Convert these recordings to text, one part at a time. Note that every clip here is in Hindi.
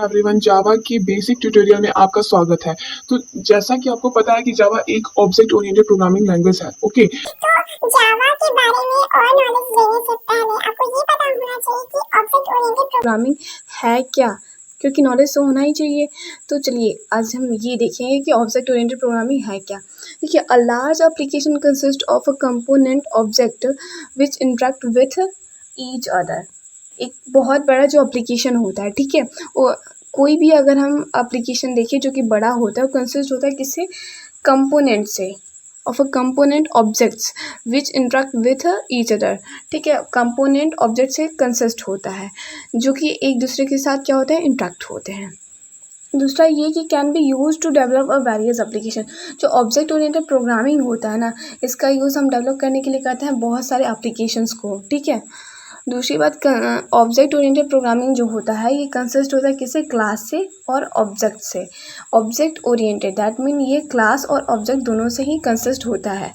एवरीवन, जावा की बेसिक ट्यूटोरियल में आपका स्वागत है। तो जैसा कि आपको पता है कि जावा एक ऑब्जेक्ट ओरिएंटेड प्रोग्रामिंग लैंग्वेज है। ओके, तो जावा के बारे में और नॉलेज लेने से पहले आपको ये पता होना चाहिए कि ऑब्जेक्ट ओरिएंटेड प्रोग्रामिंग है क्या, क्योंकि नॉलेज तो होना ही चाहिए। तो चलिए आज हम ये देखेंगे कि ऑब्जेक्ट ओरिएंटेड प्रोग्रामिंग है क्या। देखिए, a large application consist of a component object which interact with each other. एक बहुत बड़ा जो एप्लीकेशन होता है, ठीक है, वो कोई भी अगर हम एप्लीकेशन देखें जो कि बड़ा होता है, वो कंसिस्ट होता है किससे, कंपोनेंट से, of a component objects which interact with each other. ठीक है, कंपोनेंट ऑब्जेक्ट से कंसिस्ट होता है जो कि एक दूसरे के साथ क्या होते हैं, इंटरेक्ट होते हैं। दूसरा ये कि can be use to develop a various application. जो ऑब्जेक्ट ओरिएंटेड प्रोग्रामिंग होता है ना, इसका यूज़ हम डेवलप करने के लिए करते हैं बहुत सारे एप्लीकेशंस को। ठीक है, दूसरी बात, ऑब्जेक्ट ओरिएंटेड प्रोग्रामिंग जो होता है ये कंसिस्ट होता है किससे, क्लास से और ऑब्जेक्ट से। ऑब्जेक्ट ओरिएंटेड दैट मीन ये क्लास और ऑब्जेक्ट दोनों से ही कंसिस्ट होता है।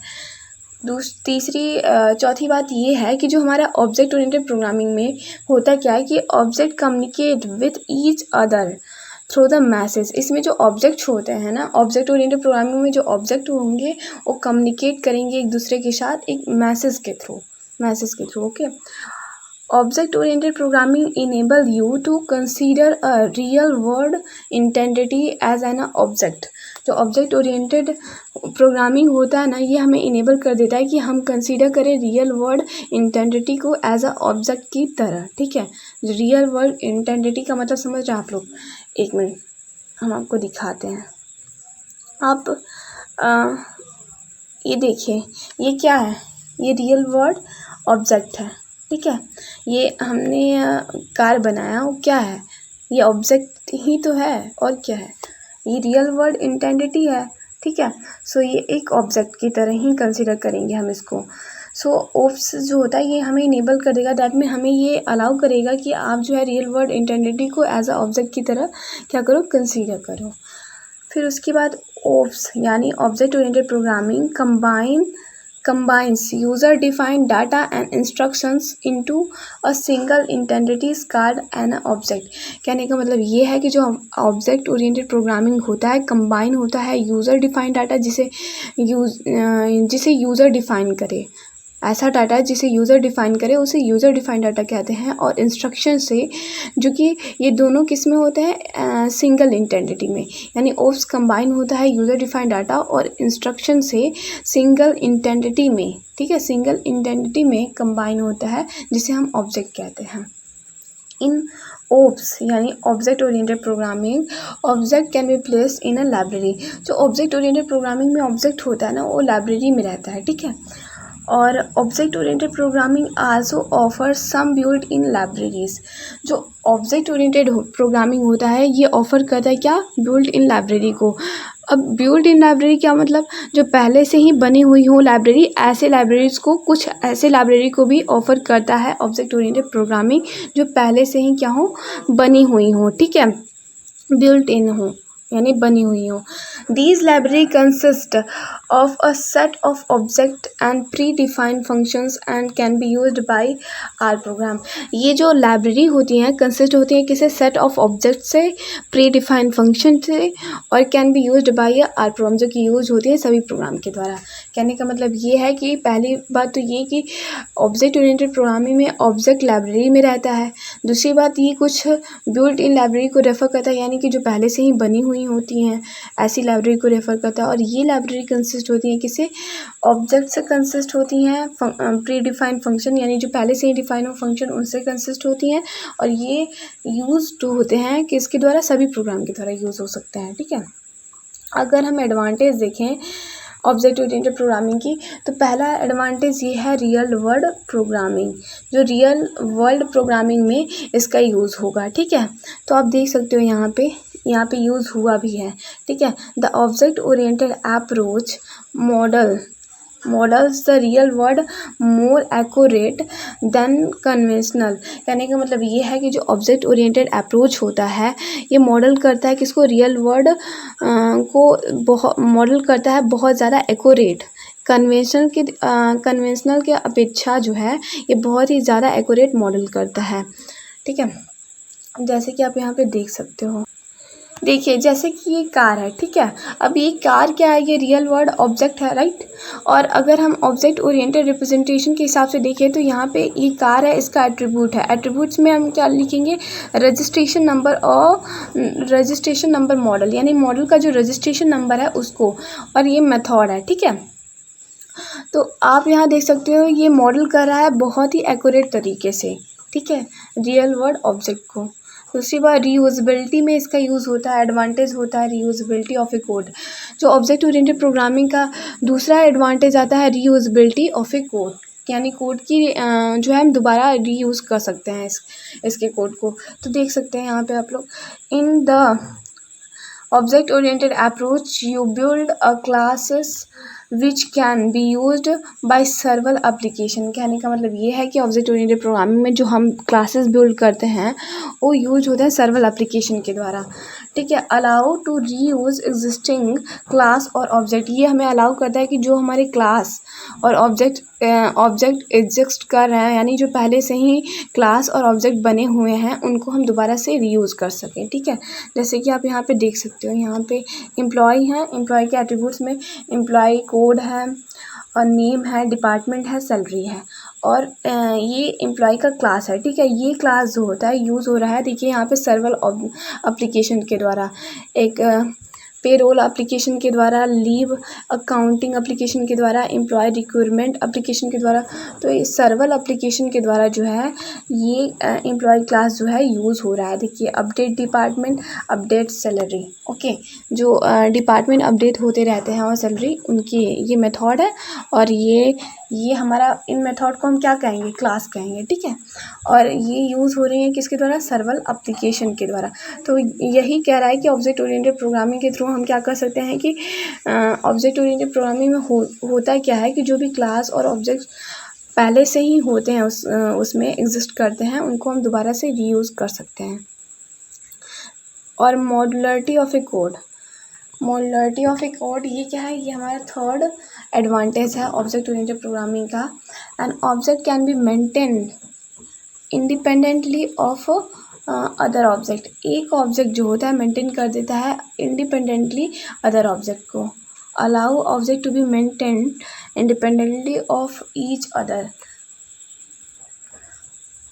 चौथी बात ये है कि जो हमारा ऑब्जेक्ट ओरिएंटेड प्रोग्रामिंग में होता क्या है कि object communicate with each other through the message. इसमें जो ऑब्जेक्ट्स होते हैं ना, ऑब्जेक्ट ओरिएंटेड प्रोग्रामिंग में जो ऑब्जेक्ट होंगे वो कम्युनिकेट करेंगे एक दूसरे के साथ एक मैसेज के through. Okay, object oriented programming enable you to consider a real world entity as an object. जो ऑब्जेक्ट ओरिएंटेड प्रोग्रामिंग होता है ना, ये हमें इनेबल कर देता है कि हम कंसीडर करें रियल वर्ल्ड इंटेंटिटी को एज अ ऑब्जेक्ट की तरह। ठीक है, रियल वर्ल्ड इंटेंटिटी का मतलब समझ रहे हैं आप लोग। एक मिनट हम आपको दिखाते हैं। आप ये देखिए, ये क्या है, ये रियल वर्ल्ड ऑब्जेक्ट है। ठीक है, ये हमने कार बनाया, वो क्या है, ये ऑब्जेक्ट ही तो है, और क्या है, ये रियल वर्ल्ड इंटेंटिटी है। ठीक है, सो ये एक ऑब्जेक्ट की तरह ही कंसीडर करेंगे हम इसको। सो ओप्स जो होता है ये हमें इनेबल कर देगा, दैट में हमें ये अलाउ करेगा कि आप जो है रियल वर्ल्ड इंटेंटिटी को एज अ ऑब्जेक्ट की तरह क्या करो, कंसीडर करो। फिर उसके बाद ओप्स यानी object oriented programming combines user defined data and instructions into a single entity called an object। कहने का मतलब ये है कि जो ऑब्जेक्ट ओरिएंटेड प्रोग्रामिंग होता है कंबाइन होता है यूज़र डिफाइंड डाटा जिसे यूज़र डिफाइन करे। ऐसा डाटा जिसे यूज़र डिफाइन करे उसे यूज़र डिफाइंड डाटा कहते हैं। और इंस्ट्रक्शन से, जो कि ये दोनों किस में होते हैं, सिंगल इंटेंटिटी में, यानी ओप्स कंबाइन होता है यूज़र डिफाइंड डाटा और इंस्ट्रक्शन से सिंगल इंटेंटिटी में। ठीक है, सिंगल इंटेंटिटी में कंबाइन होता है जिसे हम ऑब्जेक्ट कहते हैं। इन ओप्स यानी object oriented programming, object can be placed in a library. जो ऑब्जेक्ट ओरिएंटेड प्रोग्रामिंग में ऑब्जेक्ट होता है ना, वो लाइब्रेरी में रहता है। ठीक है, और object oriented programming also offer some built in libraries. जो ऑब्जेक्ट ओरिएंटेड प्रोग्रामिंग होता है ये ऑफर करता है क्या, बिल्ट इन लाइब्रेरी को। अब बिल्ट इन लाइब्रेरी क्या मतलब, जो पहले से ही बनी हुई हो लाइब्रेरी, ऐसे लाइब्रेरीज को, कुछ ऐसे लाइब्रेरी को भी ऑफर करता है ऑब्जेक्ट ओरिएंटेड प्रोग्रामिंग जो पहले से ही क्या हो, बनी हुई हो। ठीक है, बिल्ट इन हो यानी बनी हुई हो। These library consist of a set of object and predefined functions and can be used by R program। ये जो लाइब्रेरी होती हैं कंसिस्ट होती हैं किसी सेट ऑफ ऑब्जेक्ट से, प्रीडिफाइंड फंक्शन से, और can be used by our program, जो कि यूज होती है सभी प्रोग्राम के द्वारा। कहने का मतलब ये है कि पहली बात तो ये कि ऑब्जेक्ट ओरिएंटेड प्रोग्रामिंग में ऑब्जेक्ट लाइब्रेरी में रहता है। दूसरी बात ये कुछ बिल्ट इन लाइब्रेरी को रेफर करता है, यानी कि जो पहले से ही बनी हुई होती हैं ऐसी लाइब्रेरी को रेफर करता है। और ये लाइब्रेरी कंसिस्ट होती है किसे, ऑब्जेक्ट से कंसिस्ट होती हैं, प्री डिफाइंड फंक्शन यानी जो पहले से ही डिफाइन हो फंक्शन उनसे कंसिस्ट होती हैं। और ये यूज टू होते हैं कि इसके द्वारा सभी प्रोग्राम के द्वारा यूज़ हो सकते हैं। ठीक है, अगर हम एडवांटेज देखें ऑब्जेक्ट ओरिएंटेड प्रोग्रामिंग की, तो पहला एडवांटेज ये है रियल वर्ल्ड प्रोग्रामिंग। जो रियल वर्ल्ड प्रोग्रामिंग में इसका यूज़ होगा। ठीक है, तो आप देख सकते हो यहाँ पे यूज़ हुआ भी है। ठीक है, the object oriented approach models the real world more accurate then conventional. कहने का मतलब ये है कि जो ऑब्जेक्ट ओरिएंटेड अप्रोच होता है ये मॉडल करता है किसको, रियल वर्ल्ड को मॉडल करता है बहुत ज़्यादा एक्यूरेट। कन्वेंशनल के अपेक्षा जो है ये बहुत ही ज़्यादा एक्यूरेट मॉडल करता है। ठीक है, जैसे कि आप यहाँ पे देख सकते हो। देखिए जैसे कि ये कार है, ठीक है। अब ये कार क्या है, ये रियल वर्ल्ड ऑब्जेक्ट है, राइट। और अगर हम ऑब्जेक्ट ओरिएंटेड रिप्रेजेंटेशन के हिसाब से देखें तो यहाँ पे ये कार है, इसका एट्रीब्यूट है। एट्रीब्यूट्स में हम क्या लिखेंगे, रजिस्ट्रेशन नंबर और रजिस्ट्रेशन नंबर मॉडल, यानी मॉडल का जो रजिस्ट्रेशन नंबर है उसको, और ये मेथड है, ठीक है। तो आप यहाँ देख सकते हो ये मॉडल कर रहा है बहुत ही एक्यूरेट तरीके से, ठीक है, रियल वर्ल्ड ऑब्जेक्ट को। दूसरी बात, रीयूजेबिलिटी में इसका यूज़ होता है, एडवांटेज होता है रीयूजेबिलिटी ऑफ ए कोड। जो ऑब्जेक्ट ओरिएंटेड प्रोग्रामिंग का दूसरा एडवांटेज आता है रीयूजेबिलिटी ऑफ ए कोड, यानी कोड की जो है हम दोबारा रीयूज़ कर सकते हैं इसके कोड को। तो देख सकते हैं यहाँ पे आप लोग, in the object oriented approach you build a classes which can be used bye server application. कहने का मतलब ये है कि ऑब्जेक्ट ओरिएंटेड प्रोग्रामिंग में जो हम क्लासेस बिल्ड करते हैं वो यूज होते हैं सर्वर एप्लीकेशन के द्वारा, ठीक है। Allow to reuse existing class और ऑब्जेक्ट, ये हमें अलाउ करता है कि जो हमारे क्लास और ऑब्जेक्ट एग्जिस्ट कर रहे हैं, यानी जो पहले से ही क्लास और ऑब्जेक्ट बने हुए हैं उनको हम दोबारा से रीयूज़ कर सकें, ठीक है। जैसे कि आप यहाँ पे देख सकते हो, यहाँ पे एम्प्लॉय है, एम्प्लॉय के एट्रीब्यूट्स में एम्प्लॉय कोड है और नेम है, डिपार्टमेंट है, सैलरी है, और ये एम्प्लॉय का क्लास है, ठीक है। ये क्लास जो होता है यूज़ हो रहा है, देखिए यहाँ पे सर्वर एप्लीकेशन के द्वारा, एक पेरोल एप्लीकेशन के द्वारा, लीव अकाउंटिंग एप्लीकेशन के द्वारा, एम्प्लॉय रिक्रूटमेंट एप्लीकेशन के द्वारा। तो इस सर्वर एप्लीकेशन के द्वारा जो है ये एम्प्लॉय क्लास जो है यूज़ हो रहा है। देखिए update department, update salary, okay. जो डिपार्टमेंट अपडेट होते रहते हैं और सैलरी उनकी ये मेथड है, और ये हमारा इन मेथड को हम क्या कहेंगे, क्लास कहेंगे, ठीक है। और ये यूज़ हो रही है किसके द्वारा, सर्वर एप्लीकेशन के द्वारा। तो यही कह रहा है कि ऑब्जेक्ट ओरिएंटेड प्रोग्रामिंग के थ्रू हम क्या कर सकते हैं कि ऑब्जेक्ट ओरिएंटेड प्रोग्रामिंग में होता क्या है कि जो भी क्लास और ऑब्जेक्ट पहले से ही होते हैं उसमें एग्जिस्ट करते हैं, उनको हम दोबारा से रीयूज़ कर सकते हैं। और modularity of a code, modularity of a code ये क्या है, ये हमारा थर्ड एडवांटेज है ऑब्जेक्ट ओरिएंटेड प्रोग्रामिंग का। And object can be maintain independently of other object, एक ऑब्जेक्ट जो होता है मेंटेन कर देता है इंडिपेंडेंटली अदर ऑब्जेक्ट को। Allow object to be maintain independently of each other,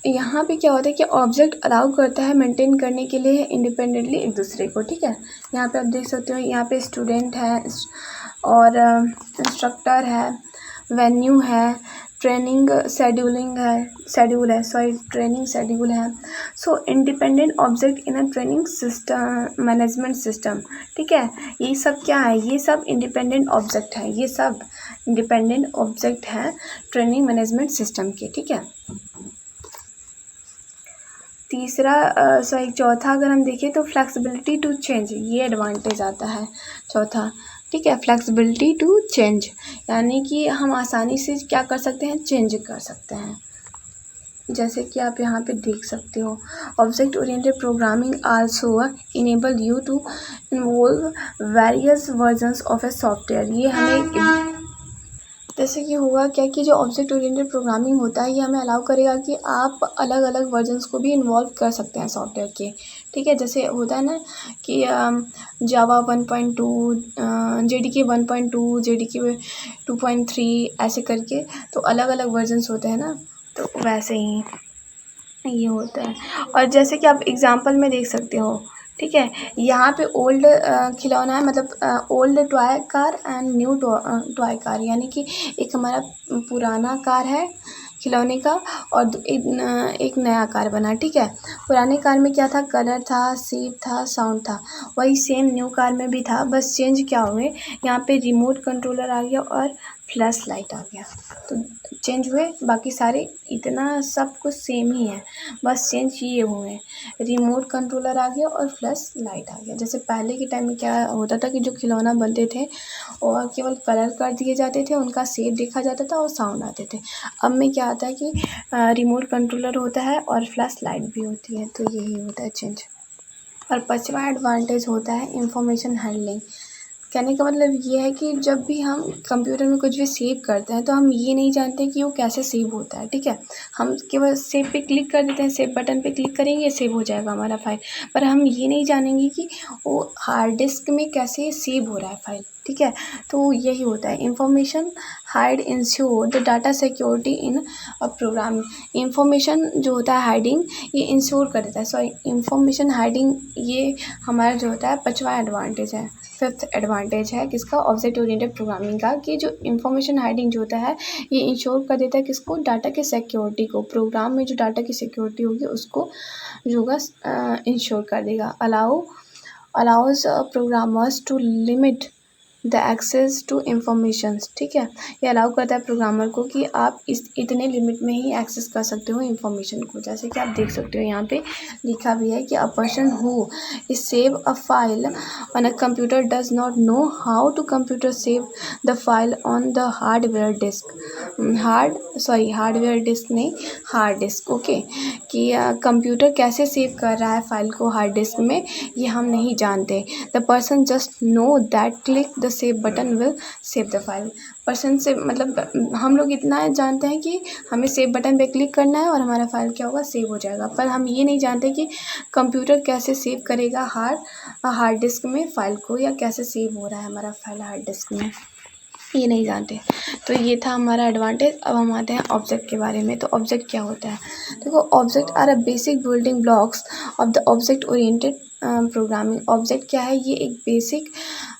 यहाँ पे क्या होता है कि ऑब्जेक्ट अलाउ करता है मेंटेन करने के लिए इंडिपेंडेंटली एक दूसरे को, ठीक है। यहाँ पे आप देख सकते हो, यहाँ पे स्टूडेंट है और इंस्ट्रक्टर है, वेन्यू है, ट्रेनिंग शेड्यूल है, ट्रेनिंग शेड्यूल है। सो independent object in a training system, management system, ठीक है। ये सब क्या है, ये सब इंडिपेंडेंट ऑब्जेक्ट है, ये सब इंडिपेंडेंट ऑब्जेक्ट है ट्रेनिंग मैनेजमेंट सिस्टम के, ठीक है। चौथा अगर हम देखें तो फ्लेक्सिबिलिटी टू चेंज, ये एडवांटेज आता है चौथा, ठीक है। फ्लेक्सिबिलिटी टू चेंज, यानी कि हम आसानी से क्या कर सकते हैं, चेंज कर सकते हैं। जैसे कि आप यहाँ पे देख सकते हो, object oriented programming also enable you to involve various versions of a software. ये हमें जैसे कि होगा क्या कि जो ऑब्जेक्ट ओरिएंटेड प्रोग्रामिंग होता है ये हमें अलाउ करेगा कि आप अलग अलग वर्जन्स को भी इन्वॉल्व कर सकते हैं सॉफ्टवेयर के, ठीक है। जैसे होता है ना कि जावा 1.2, JDK 1.2, JDK 2.3 ऐसे करके, तो अलग अलग वर्जन्स होते हैं ना, तो वैसे ही ये होता है। और जैसे कि आप एग्जांपल में देख सकते हो, ठीक है, यहाँ पे ओल्ड खिलौना है, मतलब old toy car and new toy car, यानी कि एक हमारा पुराना कार है खिलौने का और एक नया कार बना, ठीक है। पुराने कार में क्या था, कलर था, शेप था, साउंड था, वही सेम न्यू कार में भी था, बस चेंज क्या हुए, यहाँ पे रिमोट कंट्रोलर आ गया और फ्लैश लाइट आ गया, तो चेंज हुए, बाकी सारे इतना सब कुछ सेम ही है, बस चेंज ये हुए, रिमोट कंट्रोलर आ गया और फ्लैश लाइट आ गया। जैसे पहले के टाइम में क्या होता था कि जो खिलौना बनते थे और केवल कलर कर दिए जाते थे, उनका शेप देखा जाता था और साउंड आते थे। अब में क्या आता है कि रिमोट कंट्रोलर होता है और फ्लैश लाइट भी होती है, तो यही होता है चेंज। और पांचवा एडवांटेज होता है इंफॉर्मेशन हैंडलिंग, कहने का मतलब ये है कि जब भी हम कंप्यूटर में कुछ भी सेव करते हैं तो हम ये नहीं जानते कि वो कैसे सेव होता है, ठीक है। हम केवल सेव पे क्लिक कर देते हैं, सेव बटन पे क्लिक करेंगे, सेव हो जाएगा हमारा फाइल। पर हम ये नहीं जानेंगे कि वो हार्ड डिस्क में कैसे सेव हो रहा है फाइल, ठीक है। तो यही होता है information hide ensure the data security in a program. Information जो होता है हाइडिंग, ये इंश्योर कर देता है, सॉरी इंफॉर्मेशन हाइडिंग ये हमारा जो होता है 5वां एडवांटेज है, 5th एडवांटेज है किसका, ऑब्जेक्ट ओरिएंटेड प्रोग्रामिंग का, कि जो इंफॉर्मेशन हाइडिंग जो होता है ये इंश्योर कर देता है किसको, डाटा के सिक्योरिटी को। प्रोग्राम में जो डाटा की सिक्योरिटी होगी उसको जो होगा इंश्योर कर देगा। Allows programmers to limit the access to informations, ठीक है। ये अलाउ करता है प्रोग्रामर को कि आप इस इतने लिमिट में ही एक्सेस कर सकते हो इंफॉर्मेशन को। जैसे कि आप देख सकते हो यहाँ पे लिखा भी है कि a person who is save a file on a computer does not know how to computer save the file on the hardware disk. Hardware disk नहीं, हार्ड डिस्क, ओके। कि कंप्यूटर कैसे सेव कर रहा है फाइल को हार्ड डिस्क में, ये हम नहीं जानते। The person just know that click the save button will save the file. Person से मतलब हम लोग इतना जानते हैं कि हमें सेव बटन पे क्लिक करना है और हमारा फाइल क्या होगा, सेव हो जाएगा। पर हम ये नहीं जानते कि कंप्यूटर कैसे सेव करेगा हार्ड डिस्क में फ़ाइल को, या कैसे सेव हो रहा है हमारा फाइल हार्ड डिस्क में, ये नहीं जानते। तो ये था हमारा एडवांटेज। अब हम आते हैं ऑब्जेक्ट के बारे में। तो ऑब्जेक्ट क्या होता है, देखो object are a basic building blocks of the object oriented programming. Object क्या है, ये एक बेसिक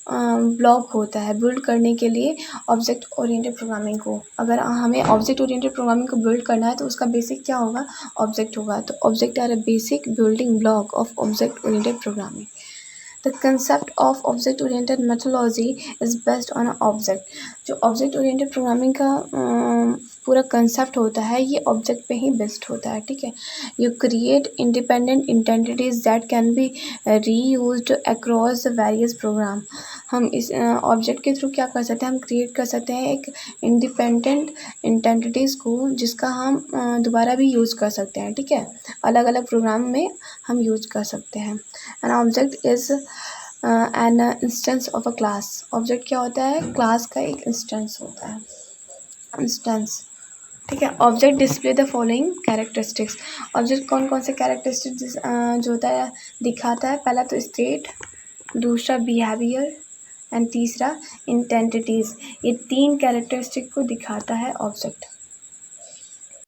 ब्लॉक होता है बिल्ड करने के लिए ऑब्जेक्ट ओरिएंटेड प्रोग्रामिंग को। अगर हमें ऑब्जेक्ट ओरिएंटेड प्रोग्रामिंग को बिल्ड करना है तो उसका बेसिक क्या होगा, ऑब्जेक्ट होगा। तो object are a basic building block of object oriented programming. The concept of object oriented methodology is based on an object। जो ऑब्जेक्ट ओरिएंटेड प्रोग्रामिंग का पूरा कंसेप्ट होता है ये ऑब्जेक्ट पे ही बेस्ड होता है, ठीक है। You create independent entities that can be reused across the various program. हम इस ऑब्जेक्ट के थ्रू क्या कर सकते हैं, हम क्रिएट कर सकते हैं एक इंडिपेंडेंट इंटेंटिटीज़ को जिसका हम दोबारा भी यूज़ कर सकते हैं, ठीक है। अलग अलग प्रोग्राम में हम यूज कर सकते हैं। An object is an instance of a class. Object क्या होता है, क्लास का एक इंस्टेंस होता है, इंस्टेंस, ठीक है। Object display the following characteristics. Object कौन कौन से कैरेक्टरिस्टिक्स जो होता है दिखाता है, पहला तो स्टेट, दूसरा बिहेवियर एंड तीसरा इंटेंटिटीज़। ये 3 कैरेक्टरिस्टिक को दिखाता है ऑब्जेक्ट।